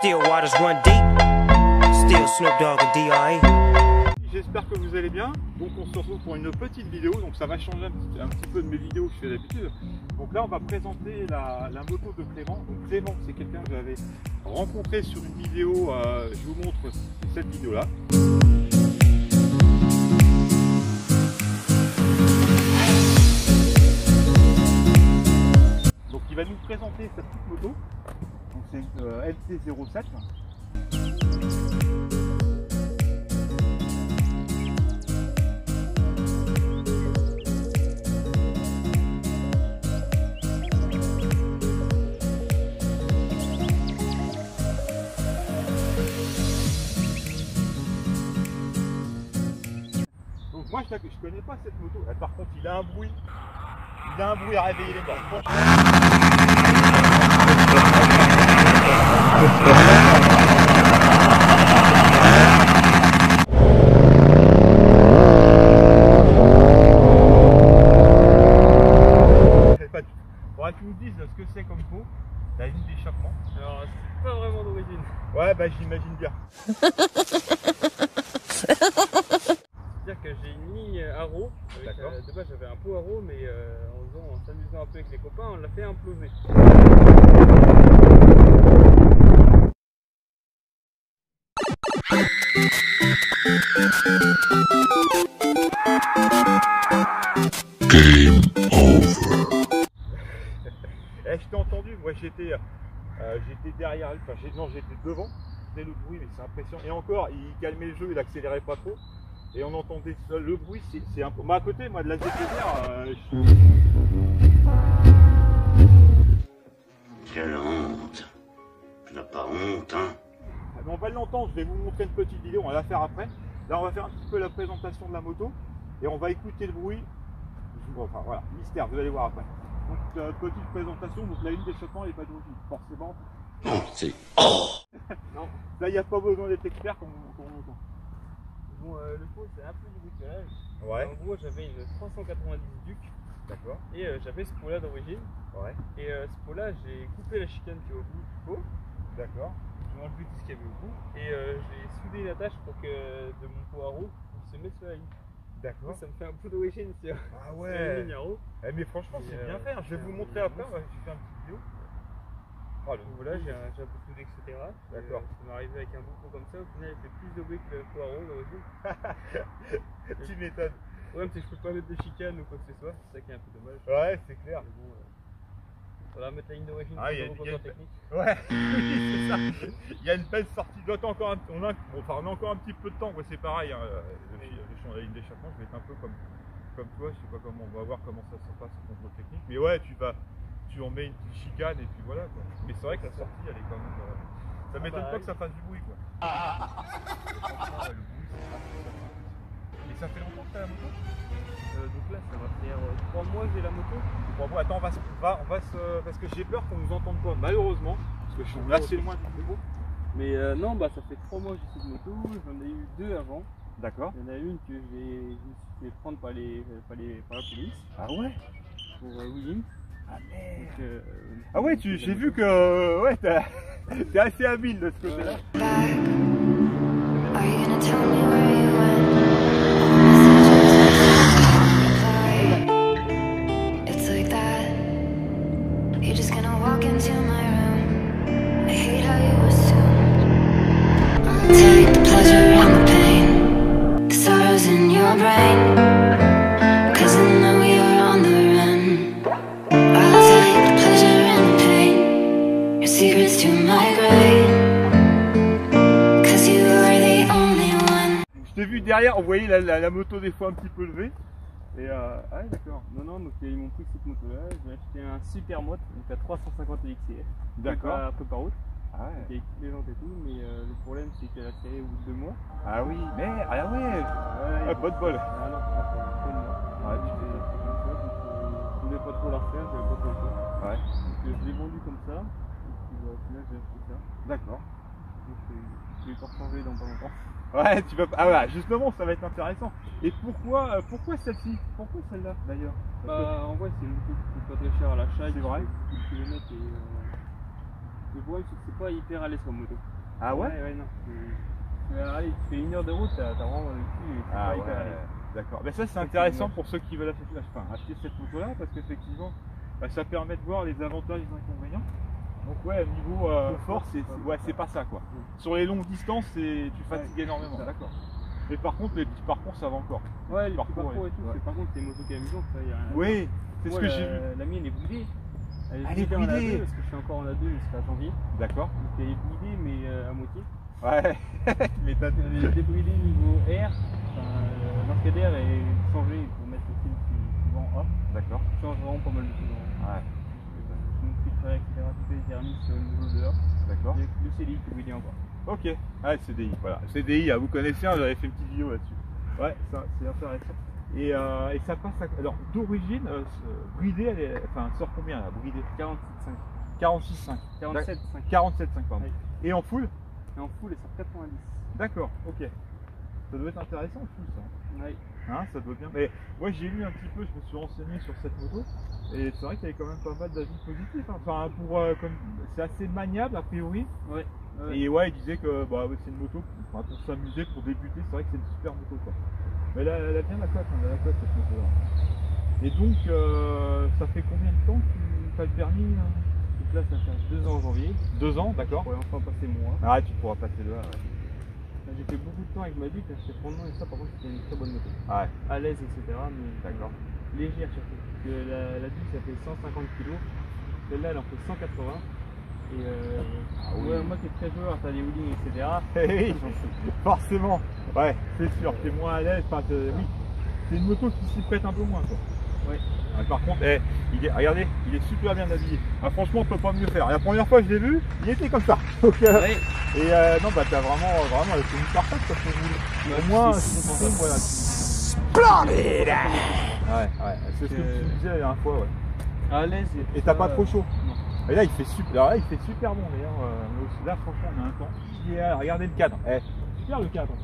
Still waters run deep. Still Snoop Dogg and D.R.E. J'espère que vous allez bien. Donc on se retrouve pour une petite vidéo. Donc ça va changer un petit peu de mes vidéos que je fais d'habitude. Donc là on va présenter la moto de Clément. Donc Clément c'est quelqu'un que j'avais rencontré sur une vidéo. Je vous montre cette vidéo là. Donc il va nous présenter cette petite moto. Donc c'est une LC07. Donc moi je connais pas cette moto. Par contre il a un bruit. Il a un bruit à réveiller les morts. Faudrait que tu nous dises ce que c'est comme peau, la ligne d'échappement. Alors c'est pas vraiment d'origine. Ouais bah j'imagine bien. C'est-à-dire que j'ai une ligne Haro. De base j'avais un pot Haro, mais en s'amusant un peu avec les copains, on l'a fait imploser. Game over. Je t'ai entendu, moi j'étais derrière, enfin j'étais devant, c'était le bruit, mais c'est impressionnant. Et encore, il calmait le jeu, il accélérait pas trop. Et on entendait ça, le bruit, c'est un peu. Moi à côté, moi de la ZTR, Quelle honte. Tu n'as pas honte, hein? on va l'entendre, je vais vous montrer une petite vidéo, on va la faire après. Là on va faire un petit peu la présentation de la moto. Et on va écouter le bruit. Enfin voilà, mystère, vous allez voir après. Donc petite présentation, donc la ligne d'échappement n'est pas d'origine, forcément. Non, c'est... Oh! Non, là il n'y a pas besoin d'être expert comme on entend. Bon, le pot c'est un peu du bricolage. Ouais. En gros j'avais une 390 Duc. D'accord. Et j'avais ce pot là d'origine. Ouais. Et ce pot là j'ai coupé la chicane qui est au bout du pot. D'accord. J'ai enlevé tout ce qu'il y avait au bout. Et j'ai soudé une attache pour que de mon pot Haro se mette sur la ligne. D'accord. Ça me fait un peu d'origine sur Ah une ouais. ligne Haro. Mais franchement c'est bien fait, je vais vous montrer après, je fais une petite vidéo. Oh, donc voilà, j'ai un peu soudé, etc. D'accord. Ça m'est arrivé avec un beau pot comme ça, au final il fait plus de bruit que le pot Haro d'origine. Tu m'étonnes. Ouais, mais je peux pas mettre de chicane ou quoi que ce soit, c'est ça qui est un peu dommage. Ouais, c'est clair. Mais bon, faudra mettre la ligne d'origine Ah, pour y a le contrôle technique. Ouais, oui, c'est ça. Il y a une belle sortie. On a encore un petit peu de temps. Ouais, c'est pareil. Hein. La ligne d'échappement, je vais être un peu comme toi. Je sais pas comment. On va voir comment ça se passe au contrôle technique. Mais ouais, tu en mets une petite chicane et puis voilà quoi. Mais c'est vrai que la sortie, elle est quand même. Ça m'étonne pas que ça fasse du bruit quoi. Franchement, le bruit, et ça fait longtemps que tu as la moto? Donc là, ça va faire 3 mois que j'ai la moto. Bon, attends, parce que j'ai peur qu'on nous entende pas, malheureusement. Parce que je suis là, c'est loin du micro. Mais non, bah ça fait 3 mois que j'ai cette moto. J'en ai eu 2 avant. D'accord. Il y en a une que je me suis fait prendre par la police. Ah ouais? Pour Williams. Ah merde. Donc, Ah ouais, j'ai vu que ouais, t'es assez habile de ce côté-là. Are you gonna tell me where you went? It's like that. You're just gonna walk into my room. I hate how you assume I'll take the pleasure and the pain, the sorrows in your brain, 'cause I know you're on the run. I'll take the pleasure and the pain, your secrets to my grave. Je t'ai vu derrière, on voyait la moto des fois un petit peu levée. Et ah ouais, d'accord. Non, donc ils m'ont pris cette moto là. J'ai acheté un super motte, donc à 350 XCF. D'accord. Un peu par route. Ah ouais. Avec toutes les jantes et tout, mais le problème c'est qu'elle a tiré au bout de 2 mois. Ah oui, mais ah ouais, pas de bol. Ah non, ça fait un peu de mois. Ouais, Je voulais pas trop la refaire, j'avais pas trop le temps. ouais. Donc je l'ai vendu comme ça, et puis au final j'ai acheté ça. D'accord. Donc je vais pas changer dans pas longtemps. Ouais, tu vas. Ah voilà, justement, ça va être intéressant. Et pourquoi celle-ci? Pourquoi celle-là d'ailleurs? Bah en vrai c'est une moto qui coûte pas très cher à l'achat. C'est vrai. Le kilomètre Le problème c'est que c'est pas hyper à l'aise comme moto. Ah ouais? Ouais, non. Allez, tu fais 1 heure de route, t'as vraiment le cul et c'est Ah pas hyper à l'aise. ouais, d'accord. Mais ça c'est intéressant pour ceux qui veulent acheter cette moto là parce qu'effectivement ça permet de voir les avantages et les inconvénients. Donc ouais, au niveau confort, c'est pas ça quoi. Sur les longues distances, tu fatigues énormément. D'accord. Mais par contre, les petits parcours, ça va encore. Ouais, les parcours et tout. Ouais. Par contre, c'est une moto qui est amusante, ça, y a rien à Oui, c'est ce que j'ai vu. La mienne est bridée. Elle est en bridée. A2 parce que je suis encore en A2 jusqu'à janvier. D'accord. Donc elle est bridée, mais à moitié. Ouais, mais t'as Elle est débridée niveau air. L'entrée d'air est changée pour mettre le fil qui va en A. D'accord. Ça change vraiment pas mal de choses. Ouais. Donc filtré, etc. Tout est thermique sur le niveau de l'heure. D'accord. Le CDI qui est bridé encore. Ok. Ah, CDI, voilà. CDI, vous connaissez, j'avais fait une petite vidéo là-dessus. Ouais, ça, c'est intéressant. Et ça passe à... Alors, d'origine, bridée, elle sort combien là, bridée? 46,5. 46,5. 47,5. 47,5 pardon. Oui. Et en full? Et en full, elle sort 90. D'accord, ok. Ça doit être intéressant en full ça. Oui. Hein, ça doit bien. Mais moi j'ai lu un petit peu, je me suis renseigné sur cette moto. Et c'est vrai qu'il y avait quand même pas mal d'avis positifs. Hein. Enfin, c'est assez maniable a priori. Ouais. Et ouais, il disait que c'est une moto pour s'amuser, pour débuter, c'est vrai que c'est une super moto quoi. Mais elle a bien la cote, elle a la cote cette moto là. Et donc, ça fait combien de temps que tu as le permis hein? Donc là, ça fait 2 ans en janvier. 2 ans, d'accord. Je pourrais enfin passer moi. Ah, tu pourras passer là. J'ai fait beaucoup de temps avec ma bite, c'était franchement et ça par contre c'était une très bonne moto. Ouais. À l'aise, etc. Mais D'accord. légère surtout. Parce que la bite ça fait 150 kg. Celle-là elle en fait 180. Et oui. ouais, moi qui est très joueur, t'as des wheelings, etc. Oui, forcément. Ouais, c'est sûr, t'es moins à l'aise. Oui, c'est une moto qui s'y prête un peu moins quoi. Ouais. Par contre, regardez, il est super bien habillé. Ah, franchement, on peut pas mieux faire. La première fois que je l'ai vu, il était comme ça. Donc, Ouais. et non, bah t'as vraiment, c'est une parfaite parce que vous. Au moins, c'est voilà. Splendid. Ouais, c'est ce que tu disais la dernière fois, ouais. À l'aise. Et t'as pas trop chaud. Non. Et là, il fait super bon d'ailleurs. Mais aussi là, franchement, on a un temps. Regardez le cadre. Super le cadre.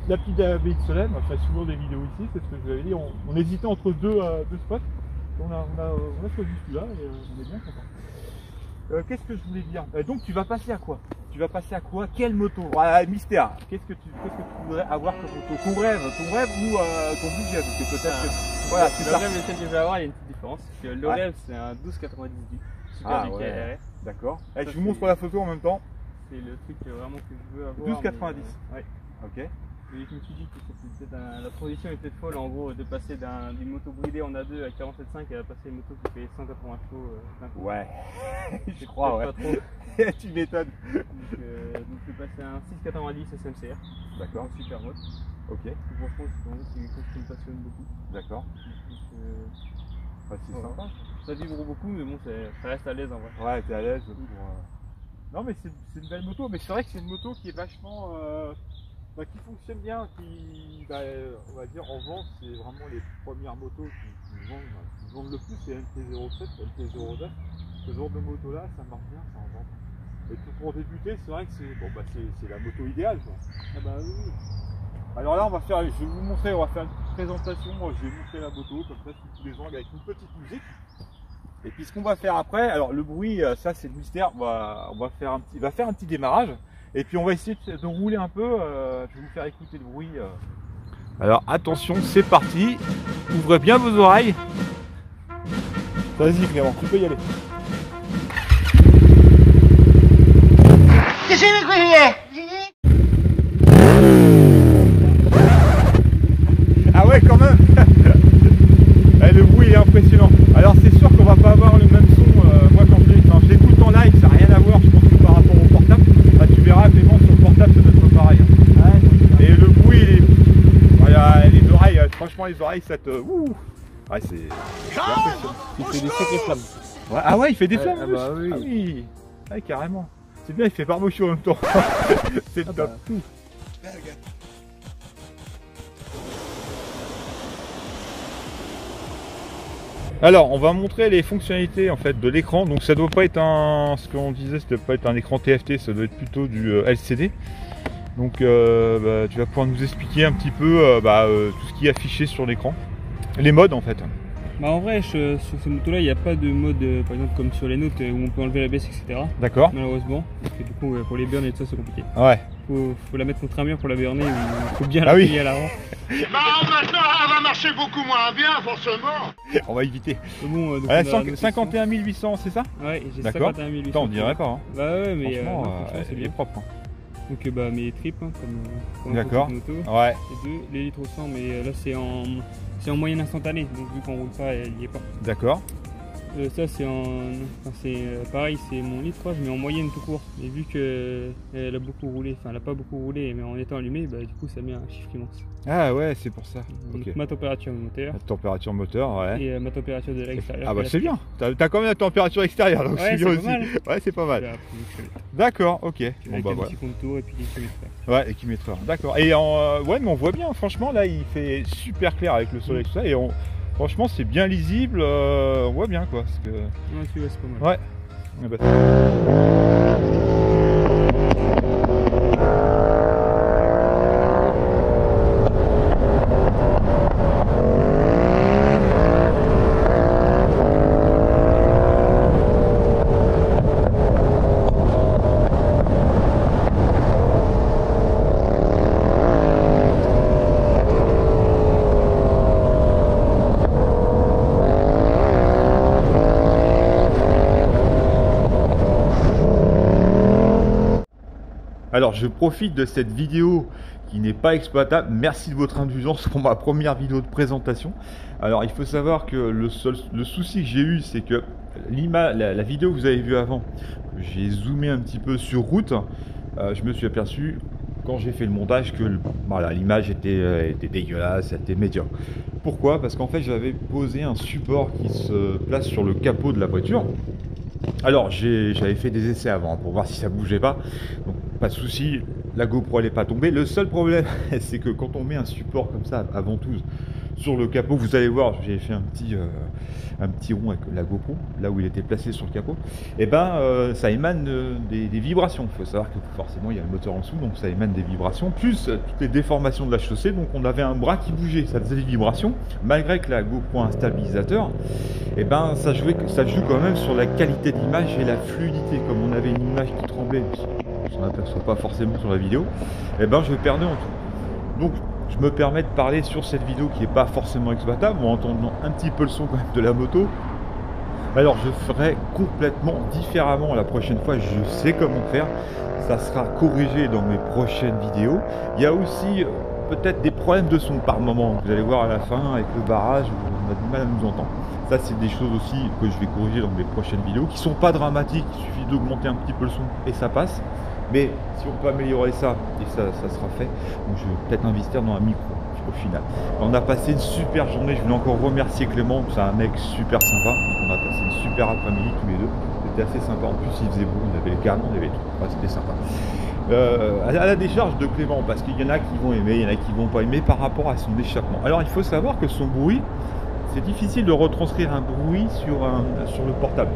La petite BX Solène, je fais souvent des vidéos ici, c'est ce que je vous avais dit, on hésitait entre deux spots, on a choisi celui-là et on est bien content. Qu'est-ce que je voulais dire? Donc tu vas passer à quoi? Tu vas passer à quoi? Quelle moto? Mystère, qu'est-ce que tu voudrais avoir comme moto? Ton rêve ou ton budget? Parce que peut-être que... Voilà, le rêve et celle que je vais avoir, il y a une petite différence. Parce que le rêve c'est un 1290 du Super du KRR. D'accord. Je vous montre la photo en même temps. C'est le truc vraiment que je veux avoir. 12,90. Ouais. Ok. Et je me suis dit que la transition était folle en gros de passer d'une moto bridée en A2 à 47,5 à passer une moto qui fait 180 chevaux d'un coup. Ouais, je crois, ouais. Pas trop. Tu m'étonnes. Donc je vais passer un 690 SMCR. D'accord. En super moto. Ok. Franchement, c'est quelque chose qui me passionne beaucoup. D'accord. C'est sympa. Ça vibre beaucoup, mais bon, ça reste à l'aise en vrai. Ouais, t'es à l'aise pour. Non, mais c'est une belle moto, mais c'est vrai que c'est une moto qui est vachement. Qui fonctionne bien, on va dire en vente, c'est vraiment les premières motos qui vendent le plus, c'est LT07, LT09. Ce genre de moto là, ça marche bien, ça en vend. Et tout pour débuter, c'est vrai que c'est la moto idéale quoi. Ah bah oui. Alors là, je vais vous montrer, on va faire une petite présentation. Moi, je vais montrer la moto comme ça sous tous les angles avec une petite musique. Et puis ce qu'on va faire après, alors le bruit, ça c'est le mystère. Il va faire un petit démarrage. Et puis on va essayer de rouler un peu, je vais vous faire écouter le bruit. Alors attention, c'est parti. Ouvrez bien vos oreilles. Vas-y Clément, tu peux y aller. Ah ouais quand même. il est impressionnant. Alors c'est sûr qu'on va pas avoir le même son, moi quand je l'écoute en live, ça n'a rien à voir, je pense que par rapport au portable, ah, tu verras Clément sur le portable ça doit être pas pareil. Hein. Et le bruit, les oreilles, franchement les oreilles ça te... Ouais, c'est impressionnant. Il fait des sacrées flammes. Ouais, ah ouais, il fait des flammes. Ah bah oui. Ah oui. Ouais, carrément. C'est bien, il fait pas chaud en même temps. C'est top. Bah. Alors, on va montrer les fonctionnalités en fait de l'écran. Donc, ça doit pas être ce qu'on disait, ça doit pas être un écran TFT, ça doit être plutôt du LCD. Donc, tu vas pouvoir nous expliquer un petit peu tout ce qui est affiché sur l'écran, les modes en fait. Bah en vrai, sur ces motos-là, il n'y a pas de mode, par exemple comme sur les notes où on peut enlever la baisse, etc. D'accord. Malheureusement, parce que du coup, pour les burns et tout ça, c'est compliqué. Ouais. Faut la mettre contre un mur pour la burner, il faut bien Ah la oui. plier à l'avant. Bah maintenant, elle va marcher beaucoup moins bien, forcément. On va éviter. Mais bon, donc Ouais, on a nos 51 800, c'est ça? Ouais, j'ai D'accord. 51 800. Attends, on dirait pas. Hein. Bah ouais, mais Franchement, non, franchement, c'est il est bien. propre. Hein. Donc mes tripes, hein, comme D'accord. moto. Ouais. Les deux, les litres au 100, mais là c'est en moyenne instantanée, donc vu qu'on roule pas, il n'y est pas. D'accord. Ça c'est pareil, c'est mon litre 3, je mets en moyenne tout court. Mais vu qu'elle a beaucoup roulé, enfin elle a pas beaucoup roulé, mais en étant allumée, bah, du coup ça met un chiffre immense. Ah ouais, c'est pour ça. Donc Ok. ma température de moteur La température moteur, ouais. et ma température de l'extérieur. Ah bah c'est bien. T'as quand même la température extérieure, donc Ouais, c'est bien c'est aussi. pas mal. Ouais, c'est pas mal. Voilà, D'accord, ok. avec Bon bah un voilà. petit contour et puis des kilomètres. Ouais, et qui mettra. D'accord. Et ouais, mais on voit bien. Franchement, là, il fait super clair avec le soleil et tout ça. Et franchement, c'est bien lisible. On voit bien quoi. Parce que... Ouais, tu vois, c'est pas mal. Ouais. Ah bah, Alors, je profite de cette vidéo qui n'est pas exploitable. Merci de votre indulgence pour ma première vidéo de présentation. Alors, il faut savoir que le souci que j'ai eu, c'est que la vidéo que vous avez vue avant, j'ai zoomé un petit peu sur route. Je me suis aperçu, quand j'ai fait le montage, que voilà, l'image était dégueulasse, elle était médiocre. Pourquoi? Parce qu'en fait, j'avais posé un support qui se place sur le capot de la voiture. Alors, j'avais fait des essais avant pour voir si ça bougeait pas. Donc, pas de souci, la GoPro elle n'est pas tombée. Le seul problème, c'est que quand on met un support comme ça à ventouse sur le capot, vous allez voir, j'ai fait un petit rond avec la GoPro, là où il était placé sur le capot, et ben ça émane des vibrations. Il faut savoir que forcément il y a le moteur en dessous, donc ça émane des vibrations, plus toutes les déformations de la chaussée, donc on avait un bras qui bougeait, ça faisait des vibrations, malgré que la GoPro a un stabilisateur, et ben ça joue quand même sur la qualité de l'image et la fluidité. Comme on avait une image qui tremblait, on s'en aperçoit pas forcément sur la vidéo, et ben je perdais en tout. Donc je me permets de parler sur cette vidéo qui n'est pas forcément exploitable, en entendant un petit peu le son quand même de la moto. Alors je ferai complètement différemment la prochaine fois, je sais comment faire, ça sera corrigé dans mes prochaines vidéos. Il y a aussi peut-être des problèmes de son par moment, vous allez voir à la fin avec le barrage, on a du mal à nous entendre. Ça c'est des choses aussi que je vais corriger dans mes prochaines vidéos, qui sont pas dramatiques, il suffit d'augmenter un petit peu le son et ça passe. Mais si on peut améliorer ça, et ça sera fait, donc je vais peut-être investir dans un micro au final. On a passé une super journée, je voulais encore remercier Clément, c'est un mec super sympa. On a passé une super après-midi tous les deux, c'était assez sympa. En plus il faisait beau, on avait les canons, on avait tout, ouais, c'était sympa. À la décharge de Clément, parce qu'il y en a qui vont aimer, il y en a qui vont pas aimer par rapport à son échappement. Alors il faut savoir que son bruit, c'est difficile de retranscrire un bruit sur le portable.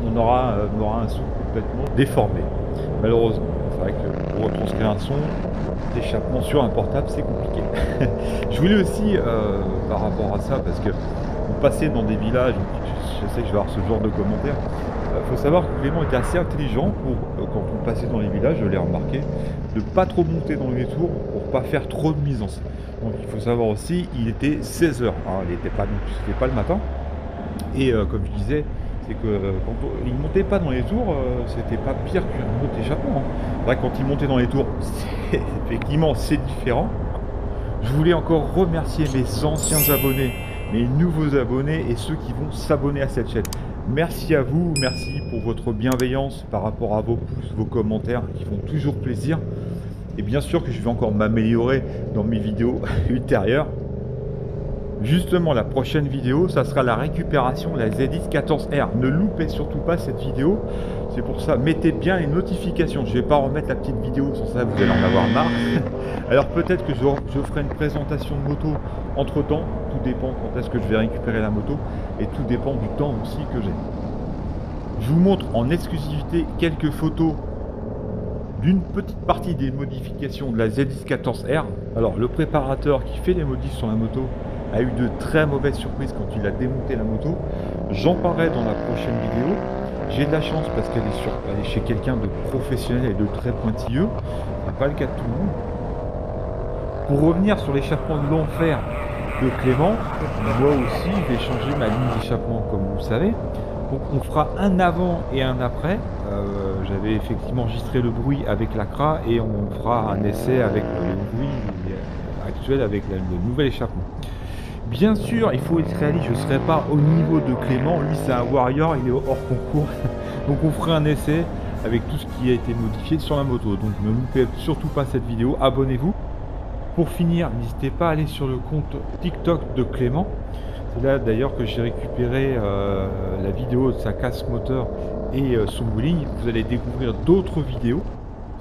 On aura un son complètement déformé. Malheureusement, c'est vrai que pour retranscrire un son d'échappement sur un portable, c'est compliqué. Je voulais aussi, par rapport à ça, parce que on passait dans des villages, je sais que je vais avoir ce genre de commentaires, il faut savoir que Clément était assez intelligent pour, quand on passait dans les villages, je l'ai remarqué, de ne pas trop monter dans les tours pour pas faire trop de mise en scène. Donc il faut savoir aussi, il était 16h, hein, il n'était pas le matin, et comme je disais, c'est que quand il ne montait pas dans les tours, c'était pas pire qu'un autre échappement. Hein. Vrai, quand il montait dans les tours, effectivement c'est différent. Je voulais encore remercier mes anciens abonnés mes nouveaux abonnés et ceux qui vont s'abonner à cette chaîne. Merci à vous, merci pour votre bienveillance par rapport à vos pouces, vos commentaires qui font toujours plaisir. Et bien sûr que je vais encore m'améliorer dans mes vidéos ultérieures. Justement, la prochaine vidéo, ça sera la récupération de la ZX14R. Ne loupez surtout pas cette vidéo. C'est pour ça, mettez bien les notifications. Je ne vais pas remettre la petite vidéo, sans ça vous allez en avoir marre. Alors peut-être que je ferai une présentation de moto entre temps. Tout dépend quand est-ce que je vais récupérer la moto. Et tout dépend du temps aussi que j'ai. Je vous montre en exclusivité quelques photos d'une petite partie des modifications de la ZX14R. Alors le préparateur qui fait les modifs sur la moto a eu de très mauvaises surprises quand il a démonté la moto. J'en parlerai dans la prochaine vidéo. J'ai de la chance parce qu'elle est chez quelqu'un de professionnel et de très pointilleux. Ce n'est pas le cas de tout le monde. Pour revenir sur l'échappement de l'enfer de Clément, moi aussi je vais changer ma ligne d'échappement comme vous le savez. Donc on fera un avant et un après. J'avais effectivement enregistré le bruit avec l'ACRA et on fera un essai avec le bruit actuel avec le nouvel échappement. Bien sûr, il faut être réaliste, je ne serai pas au niveau de Clément, lui c'est un warrior, il est hors concours. Donc on fera un essai avec tout ce qui a été modifié sur la moto. Donc ne loupez surtout pas cette vidéo, abonnez-vous. Pour finir, n'hésitez pas à aller sur le compte TikTok de Clément. C'est là d'ailleurs que j'ai récupéré la vidéo de sa casse moteur et son wheeling. Vous allez découvrir d'autres vidéos.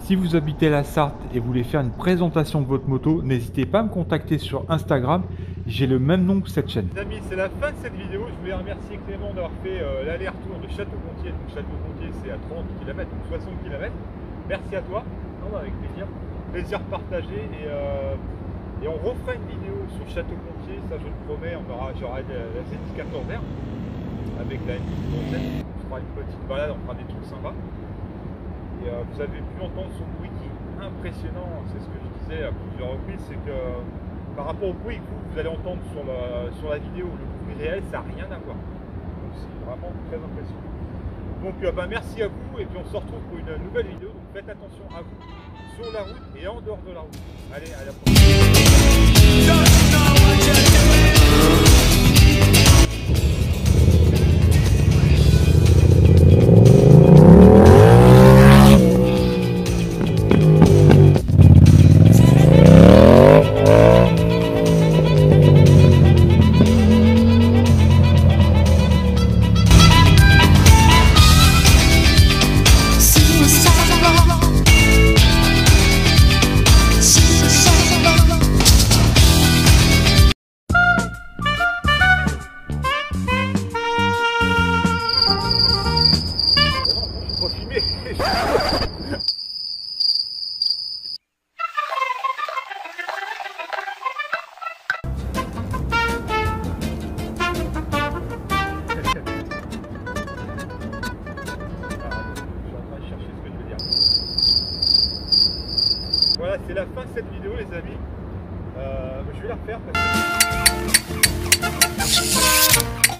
Si vous habitez la Sarthe et voulez faire une présentation de votre moto, n'hésitez pas à me contacter sur Instagram. J'ai le même nom que cette chaîne. Les amis, c'est la fin de cette vidéo. Je voulais remercier Clément d'avoir fait l'aller-retour de Château-Gontier. Donc Château-Gontier, c'est à 30 km, donc 60 km. Merci à toi. Non, avec plaisir. Plaisir partagé. Et on refera une vidéo sur Château-Gontier. Ça, je le promets. J'aurai la ZX14R avec la M17. On fera une petite balade, on fera des trucs sympas. Et vous avez pu entendre son bruit qui est impressionnant, c'est ce que je disais à plusieurs reprises, c'est que par rapport au bruit que vous allez entendre sur la vidéo, le bruit réel, ça n'a rien à voir. Donc c'est vraiment très impressionnant. Donc merci à vous et puis on se retrouve pour une nouvelle vidéo. Donc faites attention à vous sur la route et en dehors de la route. Allez, à la prochaine. Voilà, c'est la fin de cette vidéo les amis. Je vais la refaire parce que...